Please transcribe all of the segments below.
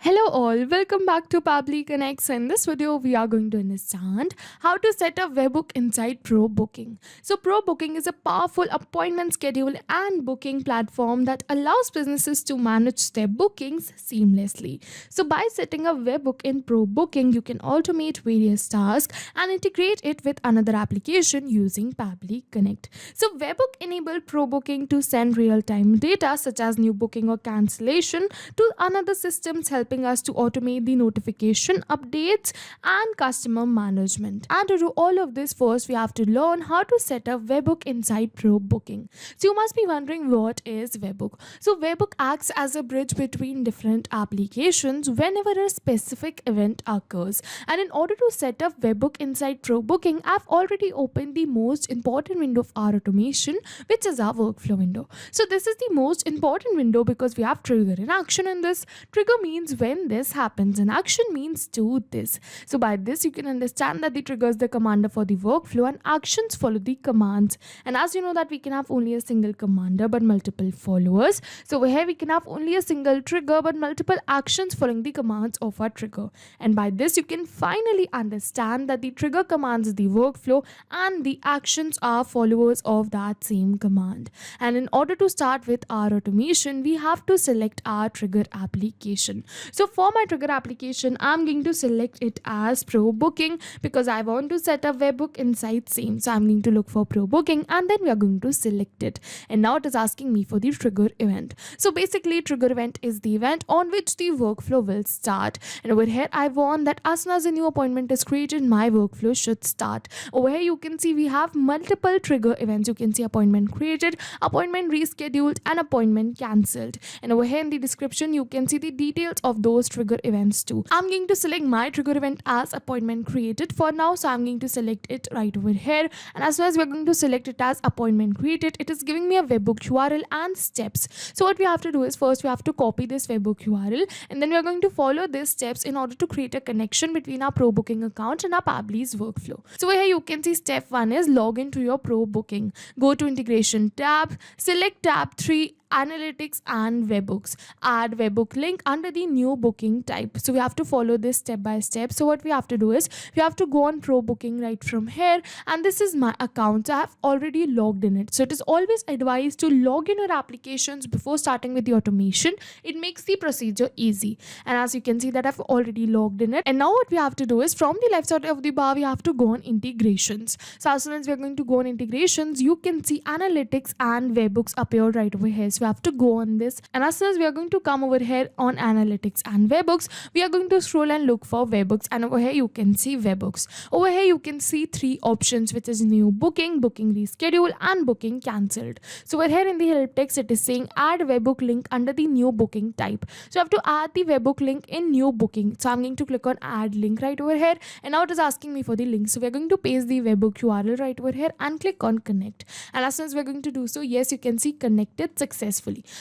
Hello all, welcome back to Pabbly Connect. So in this video, we are going to understand how to set up Webhook inside Probooking. So Probooking is a powerful appointment schedule and booking platform that allows businesses to manage their bookings seamlessly. So by setting up Webhook in Probooking, you can automate various tasks and integrate it with another application using Pabbly Connect. So Webhook enabled Probooking to send real-time data such as new booking or cancellation to another systems, helping us to automate the notification updates and customer management. And to do all of this, first we have to learn how to set up Webhook inside Probooking. So you must be wondering, what is Webhook? So Webhook acts as a bridge between different applications whenever a specific event occurs. And in order to set up Webhook inside Probooking, I've already opened the most important window of our automation, which is our workflow window. So this is the most important window because we have trigger in action in this. Trigger means when this happens, and action means do this. So by this you can understand that the trigger is the commander for the workflow and actions follow the commands. And as you know that we can have only a single commander but multiple followers. So over here we can have only a single trigger but multiple actions following the commands of our trigger. And by this you can finally understand that the trigger commands the workflow and the actions are followers of that same command. And in order to start with our automation, we have to select our trigger application. So for my trigger application, I'm going to select it as Probooking because I want to set up Webhook inside same. So I'm going to look for Probooking and then we are going to select it. And now it is asking me for the trigger event. So basically trigger event is the event on which the workflow will start. And over here I want that as soon as a new appointment is created, my workflow should start. Over here you can see we have multiple trigger events. You can see appointment created, appointment rescheduled and appointment cancelled. And over here in the description you can see the details of those trigger events too. I'm going to select my trigger event as appointment created for now. So I'm going to select it right over here. And as soon as we're going to select it as appointment created, it is giving me a webhook URL and steps. So what we have to do is first we have to copy this webhook URL and then we are going to follow these steps in order to create a connection between our Probooking account and our Pabbly's workflow. So here you can see step 1 is log into your Probooking. Go to integration tab, select tab 3, analytics and webhooks. Add webhook link under the new booking type. So we have to follow this step by step. So what we have to do is we have to go on Probooking right from here, and this is my account. So I have already logged in it. So it is always advised to log in your applications before starting with the automation. It makes the procedure easy. And as you can see that I've already logged in it. And now what we have to do is from the left side of the bar we have to go on integrations. So as soon as we're going to go on integrations, you can see analytics and webhooks appear right over here. So we have to go on this, and as soon as we are going to come over here on analytics and webhooks, we are going to scroll and look for webhooks, and over here you can see webhooks. Over here you can see 3 options, which is new booking, booking reschedule and booking cancelled. So over here in the help text it is saying add webhook link under the new booking type. So I have to add the webhook link in new booking. So I'm going to click on add link right over here, and now it is asking me for the link. So we're going to paste the webhook URL right over here and click on connect. And as soon as we're going to do so, yes, you can see connected successfully.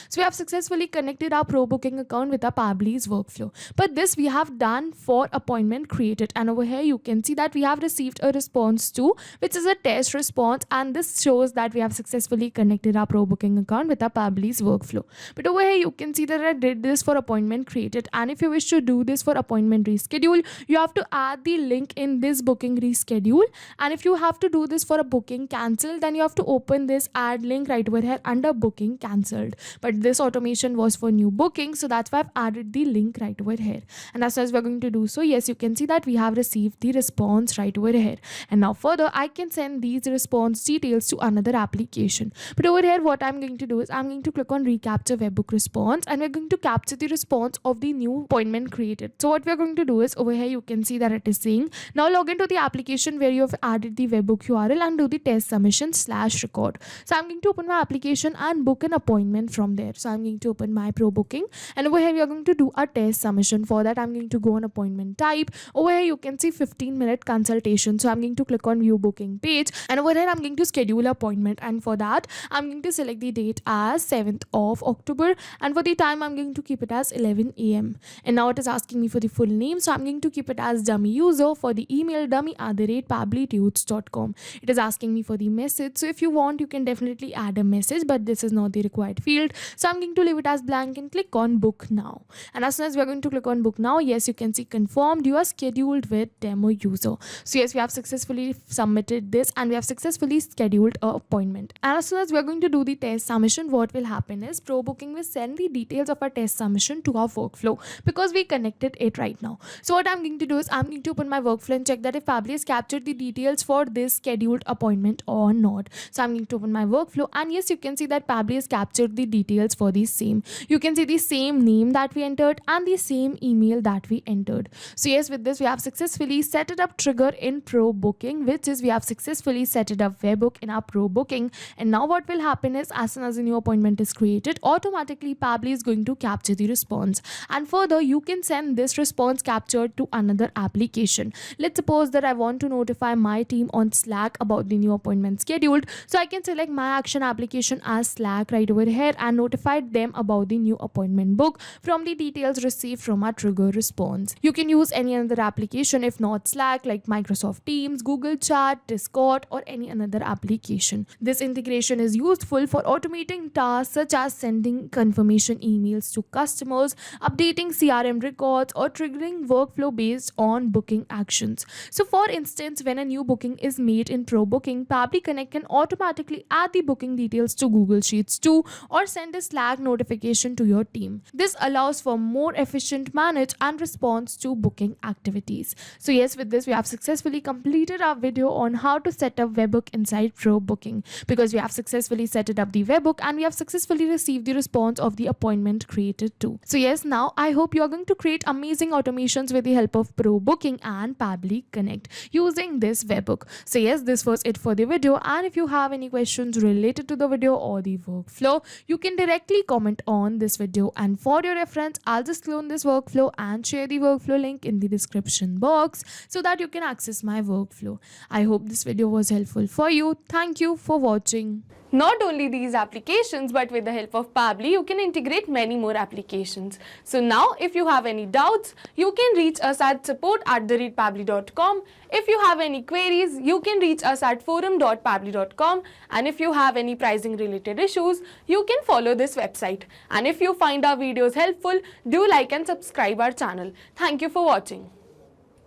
So we have successfully connected our Probooking account with our Pabbly's workflow. But this we have done for appointment created, and over here you can see that we have received a response too, which is a test response, and this shows that we have successfully connected our Probooking account with our Pabbly's workflow. But over here you can see that I did this for appointment created, and if you wish to do this for appointment reschedule, you have to add the link in this booking reschedule. And if you have to do this for a booking cancel, then you have to open this add link right over here under booking cancelled. But this automation was for new booking, so that's why I've added the link right over here. And as soon as we're going to do so, yes, you can see that we have received the response right over here. And now further I can send these response details to another application. But over here what I'm going to do is I'm going to click on recapture webhook response, and we're going to capture the response of the new appointment created. So what we're going to do is over here you can see that it is saying now log into the application where you have added the webhook URL and do the test submission /record. So I'm going to open my application and book an appointment from there. So I'm going to open my Probooking, and over here we are going to do a test submission. For that I'm going to go on appointment type. Over here you can see 15-minute consultation. So I'm going to click on view booking page, and over here I'm going to schedule appointment, and for that I'm going to select the date as 7th of October, and for the time I'm going to keep it as 11 AM. And now it is asking me for the full name, so I'm going to keep it as dummy user. For the email, dummy@pabblytudes.com. It is asking me for the message, so if you want you can definitely add a message, but this is not the required required field. So I'm going to leave it as blank and click on book now. And as soon as we're going to click on book now, yes, you can see confirmed, you are scheduled with demo user. So yes, we have successfully submitted this and we have successfully scheduled an appointment. And as soon as we're going to do the test submission, what will happen is Probooking will send the details of our test submission to our workflow because we connected it right now. So what I'm going to do is I'm going to open my workflow and check that if Pabbly has captured the details for this scheduled appointment or not. So I'm going to open my workflow and yes, you can see that Pabbly has captured the details for the same. You can see the same name that we entered and the same email that we entered. So yes, with this we have successfully set it up trigger in Probooking, which is we have successfully set it up webhook in our Probooking. And now what will happen is as soon as a new appointment is created, automatically Pabbly is going to capture the response. And further, you can send this response captured to another application. Let's suppose that I want to notify my team on Slack about the new appointment scheduled. So I can select my action application as Slack right over here and notify them about the new appointment book from the details received from our trigger response. You can use any other application if not Slack, like Microsoft Teams, Google Chat, Discord, or any another application. This integration is useful for automating tasks such as sending confirmation emails to customers, updating CRM records, or triggering workflow based on booking actions. So for instance, when a new booking is made in Probooking, Pabbly Connect can automatically add the booking details to Google Sheets too, or send a Slack notification to your team. This allows for more efficient manage and response to booking activities. So yes, with this we have successfully completed our video on how to set up Webhook inside Probooking, because we have successfully set it up the Webhook and we have successfully received the response of the appointment created too. So yes, now I hope you are going to create amazing automations with the help of Probooking and Pabbly Connect using this Webhook. So yes, this was it for the video, and if you have any questions related to the video or the workflow, you can directly comment on this video, and for your reference I'll just clone this workflow and share the workflow link in the description box so that you can access my workflow. I hope this video was helpful for you. Thank you for watching. Not only these applications, but with the help of Pabbly, you can integrate many more applications. So now, if you have any doubts, you can reach us at support@pabbly.com. If you have any queries, you can reach us at forum.pabbly.com. And if you have any pricing related issues, you can follow this website. And if you find our videos helpful, do like and subscribe our channel. Thank you for watching.